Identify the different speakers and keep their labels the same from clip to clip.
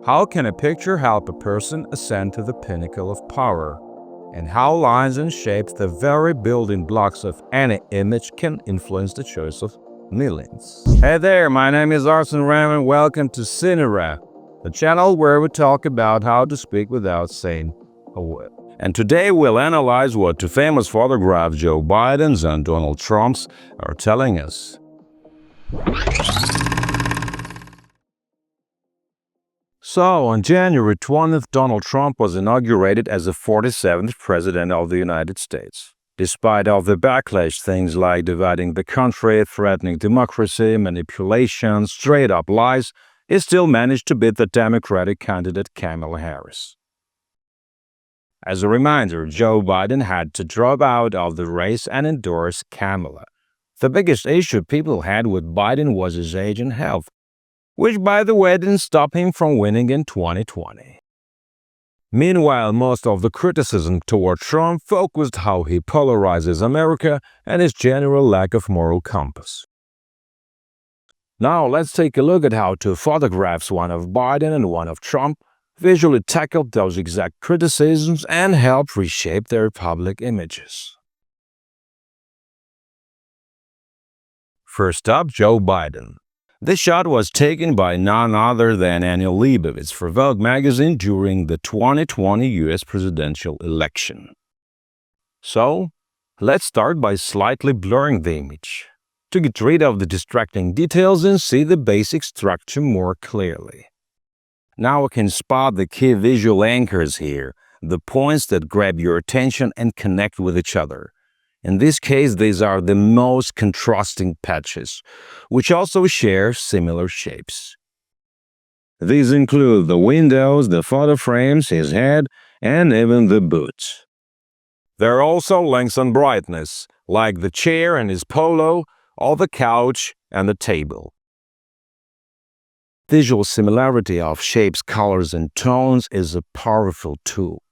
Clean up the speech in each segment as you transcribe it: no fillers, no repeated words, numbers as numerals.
Speaker 1: How can a picture help a person ascend to the pinnacle of power? And how lines and shapes, the very building blocks of any image, can influence the choice of millions. Hey there, my name is CineRamm and welcome to CineRamm, the channel where we talk about how to speak without saying a word. And today we'll analyze what two famous photographs, Joe Biden's and Donald Trump's, are telling us. So, on January 20th, Donald Trump was inaugurated as the 47th President of the United States. Despite all the backlash, things like dividing the country, threatening democracy, manipulation, straight-up lies, he still managed to beat the Democratic candidate Kamala Harris. As a reminder, Joe Biden had to drop out of the race and endorse Kamala. The biggest issue people had with Biden was his age and health, which, by the way, didn't stop him from winning in 2020. Meanwhile, most of the criticism toward Trump focused how he polarizes America and his general lack of moral compass. Now, let's take a look at how two photographs, one of Biden and one of Trump, visually tackled those exact criticisms and helped reshape their public images. First up, Joe Biden. This shot was taken by none other than Annie Leibovitz for Vogue magazine during the 2020 US presidential election. So, let's start by slightly blurring the image, to get rid of the distracting details and see the basic structure more clearly. Now we can spot the key visual anchors here, the points that grab your attention and connect with each other. In this case, these are the most contrasting patches, which also share similar shapes. These include the windows, the photo frames, his head, and even the boots. There are also lengths and brightness, like the chair and his polo, or the couch and the table. Visual similarity of shapes, colors, and tones is a powerful tool.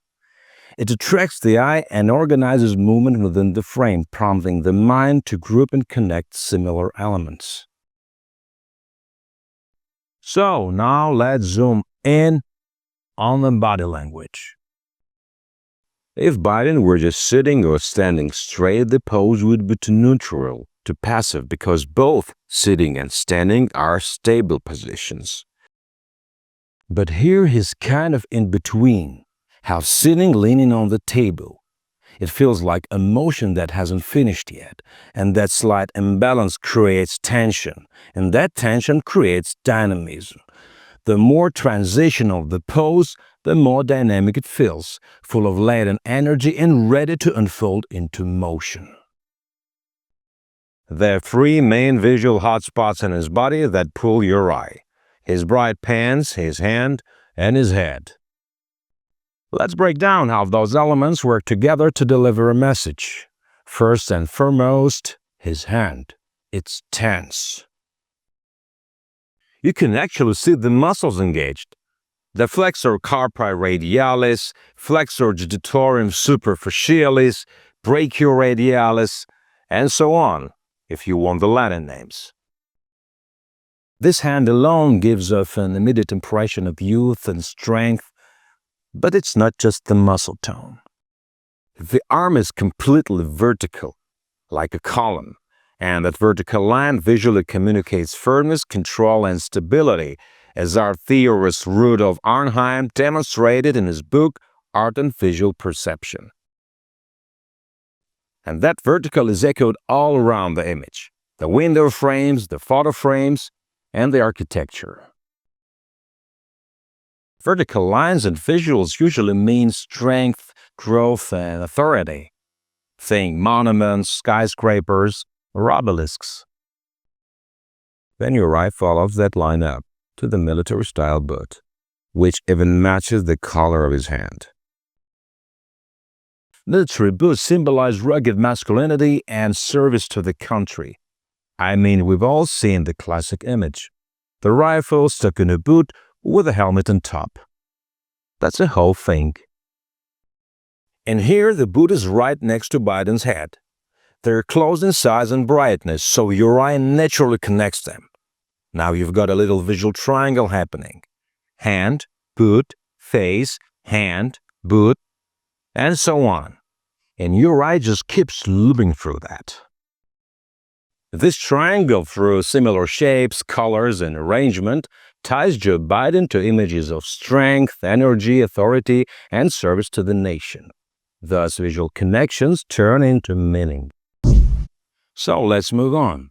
Speaker 1: It attracts the eye and organizes movement within the frame, prompting the mind to group and connect similar elements. So, now let's zoom in on the body language. If Biden were just sitting or standing straight, the pose would be too neutral, too passive, because both sitting and standing are stable positions. But here he's kind of in between. How sitting leaning on the table. It feels like a motion that hasn't finished yet, and that slight imbalance creates tension, and that tension creates dynamism. The more transitional the pose, the more dynamic it feels, full of latent energy and ready to unfold into motion. There are three main visual hotspots in his body that pull your eye: his bright pants, his hand, and his head. Let's break down how those elements work together to deliver a message. First and foremost, his hand. It's tense. You can actually see the muscles engaged. The flexor carpi radialis, flexor digitorum superficialis, brachioradialis, and so on, if you want the Latin names. This hand alone gives off an immediate impression of youth and strength. But it's not just the muscle tone. The arm is completely vertical, like a column, and that vertical line visually communicates firmness, control, and stability, as our theorist Rudolf Arnheim demonstrated in his book Art and Visual Perception. And that vertical is echoed all around the image: the window frames, the photo frames, and the architecture. Vertical lines and visuals usually mean strength, growth, and authority. Think monuments, skyscrapers, or obelisks. Then your eye follows that line up to the military-style boot, which even matches the color of his hand. Military boots symbolize rugged masculinity and service to the country. I mean, we've all seen the classic image: the rifle stuck in a boot with a helmet on top. That's a whole thing. And here the boot is right next to Biden's head. They're close in size and brightness, so your eye naturally connects them. Now you've got a little visual triangle happening: hand, boot, face, hand, boot, and so on. And your eye just keeps looping through that. This triangle, through similar shapes, colors, and arrangement, ties Joe Biden to images of strength, energy, authority, and service to the nation. Thus, visual connections turn into meaning. So let's move on.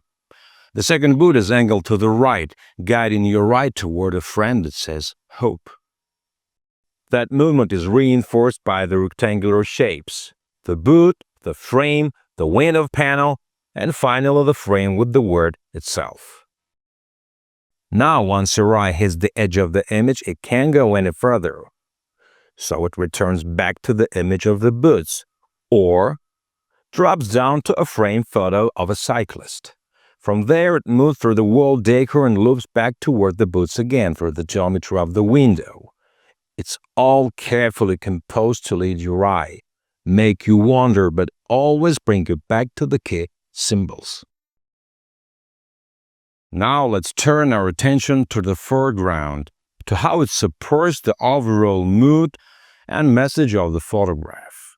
Speaker 1: The second boot is angled to the right, guiding your eye toward a frame that says hope. That movement is reinforced by the rectangular shapes: the boot, the frame, the window panel, and finally the frame with the word itself. Now, once your eye hits the edge of the image, it can't go any further. So it returns back to the image of the boots, or drops down to a frame photo of a cyclist. From there, it moves through the wall decor and loops back toward the boots again through the geometry of the window. It's all carefully composed to lead your eye, make you wonder, but always bring you back to the key symbols. Now let's turn our attention to the foreground, to how it supports the overall mood and message of the photograph.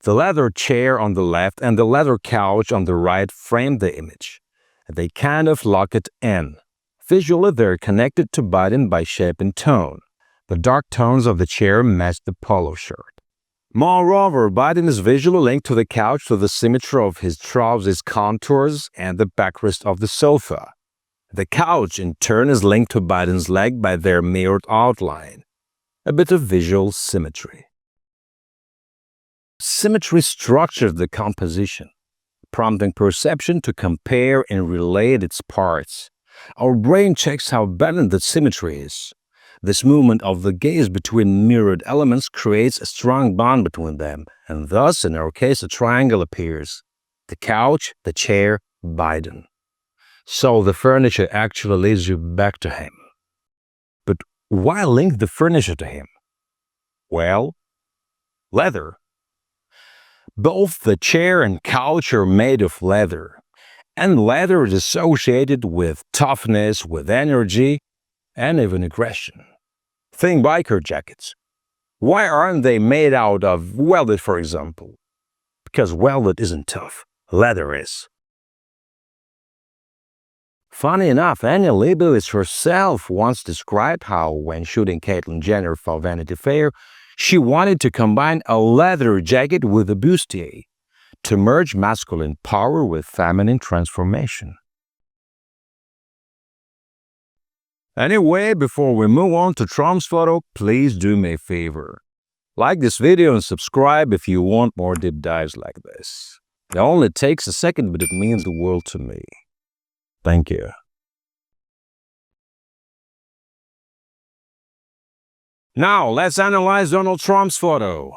Speaker 1: The leather chair on the left and the leather couch on the right frame the image. They kind of lock it in. Visually, they're connected to Biden by shape and tone. The dark tones of the chair match the polo shirt. Moreover, Biden is visually linked to the couch through the symmetry of his trousers contours and the backrest of the sofa. The couch, in turn, is linked to Biden's leg by their mirrored outline. A bit of visual symmetry. Symmetry structures the composition, prompting perception to compare and relate its parts. Our brain checks how balanced the symmetry is. This movement of the gaze between mirrored elements creates a strong bond between them, and thus, in our case, a triangle appears. The couch, the chair, Biden. So the furniture actually leads you back to him. But why link the furniture to him? Well, leather. Both the chair and couch are made of leather, and leather is associated with toughness, with energy, and even aggression. Think biker jackets. Why aren't they made out of velvet, for example? Because velvet isn't tough, leather is. Funny enough, Annie Leibovitz herself once described how, when shooting Caitlyn Jenner for Vanity Fair, she wanted to combine a leather jacket with a bustier to merge masculine power with feminine transformation. Anyway, before we move on to Trump's photo, please do me a favor. Like this video and subscribe if you want more deep dives like this. It only takes a second, but it means the world to me. Thank you. Now, let's analyze Donald Trump's photo.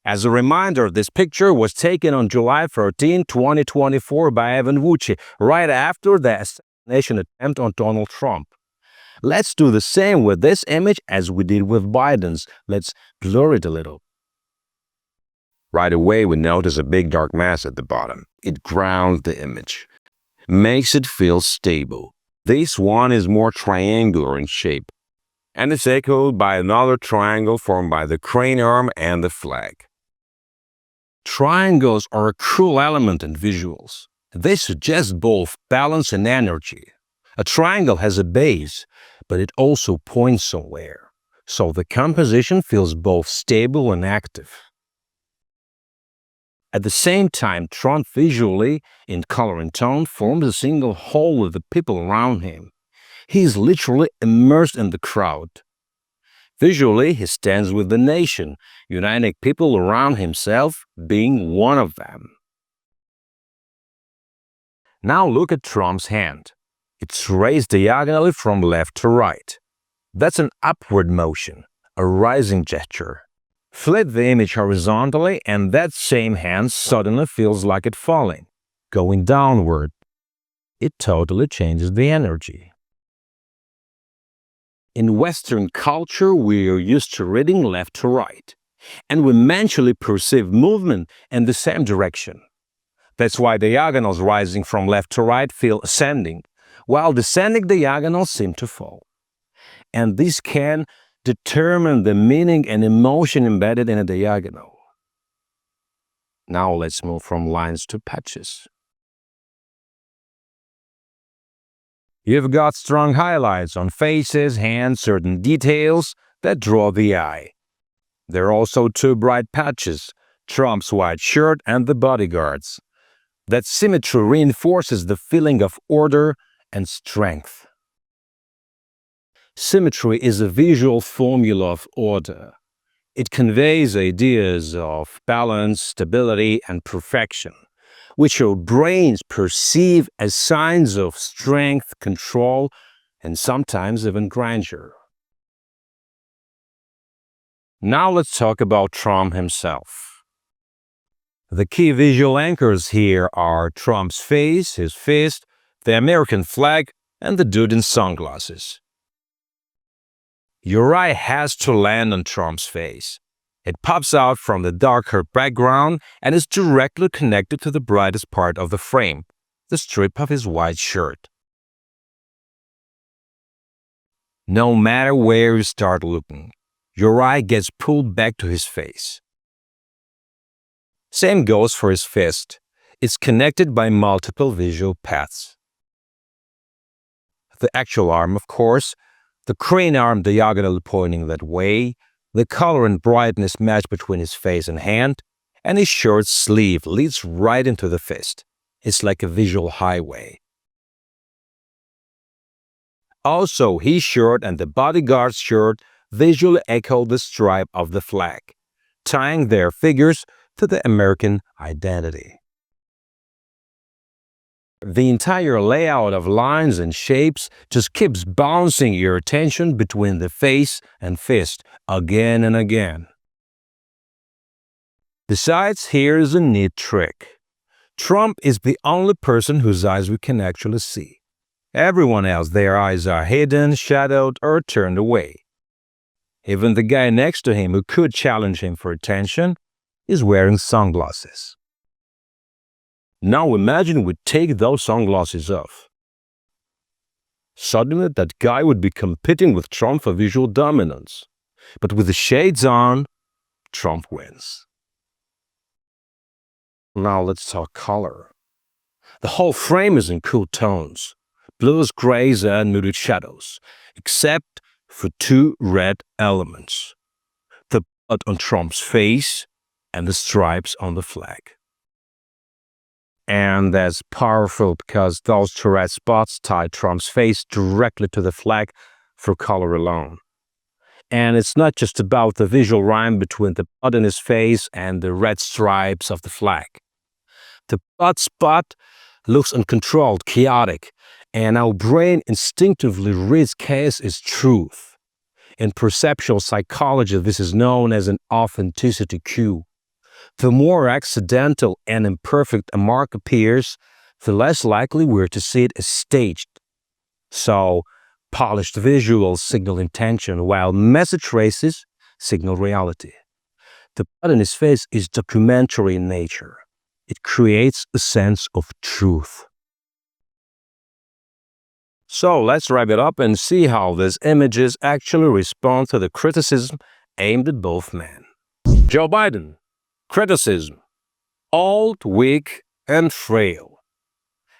Speaker 1: As a reminder, this picture was taken on July 13, 2024 by Evan Wuchi, right after the assassination attempt on Donald Trump. Let's do the same with this image as we did with Biden's. Let's blur it a little. Right away, we notice a big dark mass at the bottom. It grounds the image, makes it feel stable. This one is more triangular in shape, and it's echoed by another triangle formed by the crane arm and the flag. Triangles are a crucial element in visuals. They suggest both balance and energy. A triangle has a base, but it also points somewhere, so the composition feels both stable and active. At the same time, Trump visually, in color and tone, forms a single whole with the people around him. He is literally immersed in the crowd. Visually, he stands with the nation, uniting people around himself, being one of them. Now look at Trump's hand. It's raised diagonally from left to right. That's an upward motion, a rising gesture. Flip the image horizontally, and that same hand suddenly feels like it's falling, going downward. It totally changes the energy. In Western culture, we are used to reading left to right, and we mentally perceive movement in the same direction. That's why diagonals rising from left to right feel ascending, while descending diagonals seem to fall. And this can determine the meaning and emotion embedded in a diagonal. Now let's move from lines to patches. You've got strong highlights on faces, hands, certain details that draw the eye. There are also two bright patches, Trump's white shirt and the bodyguards. That symmetry reinforces the feeling of order and strength. Symmetry is a visual formula of order. It conveys ideas of balance, stability, and perfection, which our brains perceive as signs of strength, control, and sometimes even grandeur. Now let's talk about Trump himself. The key visual anchors here are Trump's face, his fist, the American flag, and the dude in sunglasses. Your eye has to land on Trump's face. It pops out from the darker background and is directly connected to the brightest part of the frame, the strip of his white shirt. No matter where you start looking, your eye gets pulled back to his face. Same goes for his fist. It's connected by multiple visual paths. The actual arm, of course, the crane arm diagonally pointing that way, the color and brightness match between his face and hand, and his shirt sleeve leads right into the fist. It's like a visual highway. Also, his shirt and the bodyguard's shirt visually echo the stripe of the flag, tying their figures to the American identity. The entire layout of lines and shapes just keeps bouncing your attention between the face and fist again and again. Besides, here's a neat trick. Trump is the only person whose eyes we can actually see. Everyone else, their eyes are hidden, shadowed, or turned away. Even the guy next to him who could challenge him for attention is wearing sunglasses. Now imagine we take those sunglasses off. Suddenly that guy would be competing with Trump for visual dominance. But with the shades on, Trump wins. Now let's talk color. The whole frame is in cool tones, blues, grays, and muted shadows, except for two red elements, the blood on Trump's face and the stripes on the flag. And that's powerful because those two red spots tie Trump's face directly to the flag for color alone. And it's not just about the visual rhyme between the blood in his face and the red stripes of the flag. The blood spot looks uncontrolled, chaotic, and our brain instinctively reads chaos as truth. In perceptual psychology, this is known as an authenticity cue. The more accidental and imperfect a mark appears, the less likely we're to see it as staged. So, polished visuals signal intention, while messy traces signal reality. The blood in his face is documentary in nature. It creates a sense of truth. So let's wrap it up and see how these images actually respond to the criticism aimed at both men. Joe Biden. Criticism. Old, weak, and frail.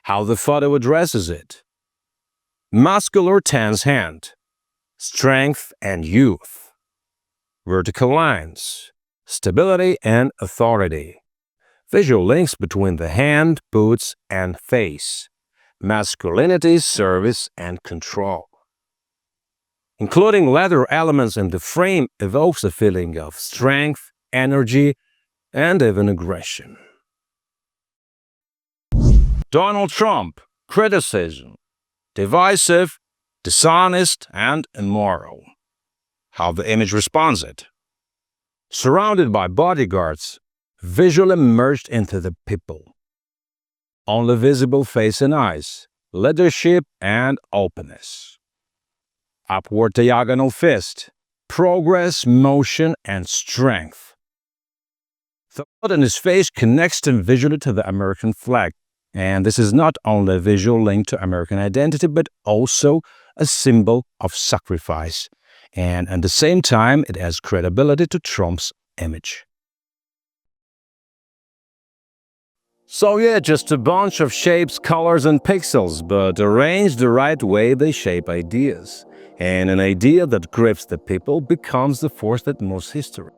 Speaker 1: How the photo addresses it. Muscular, tense hand. Strength and youth. Vertical lines. Stability and authority. Visual links between the hand, boots, and face. Masculinity, service, and control. Including leather elements in the frame evokes a feeling of strength, energy, and even aggression. Donald Trump. Criticism. Divisive, dishonest, and immoral. How the image responds it. Surrounded by bodyguards, visually merged into the people. Only visible face and eyes, leadership and openness. Upward diagonal fist, progress, motion, and strength. The blood in his face connects him visually to the American flag, and this is not only a visual link to American identity, but also a symbol of sacrifice. and at the same time, it adds credibility to Trump's image. So yeah, just a bunch of shapes, colors, and pixels, but arranged the right way, they shape ideas. And an idea that grips the people becomes the force that moves history.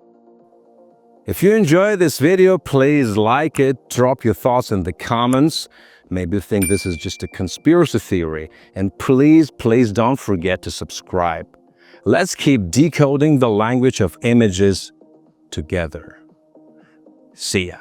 Speaker 1: If you enjoyed this video, please like it, drop your thoughts in the comments. Maybe you think this is just a conspiracy theory. And please don't forget to subscribe. Let's keep decoding the language of images together. See ya.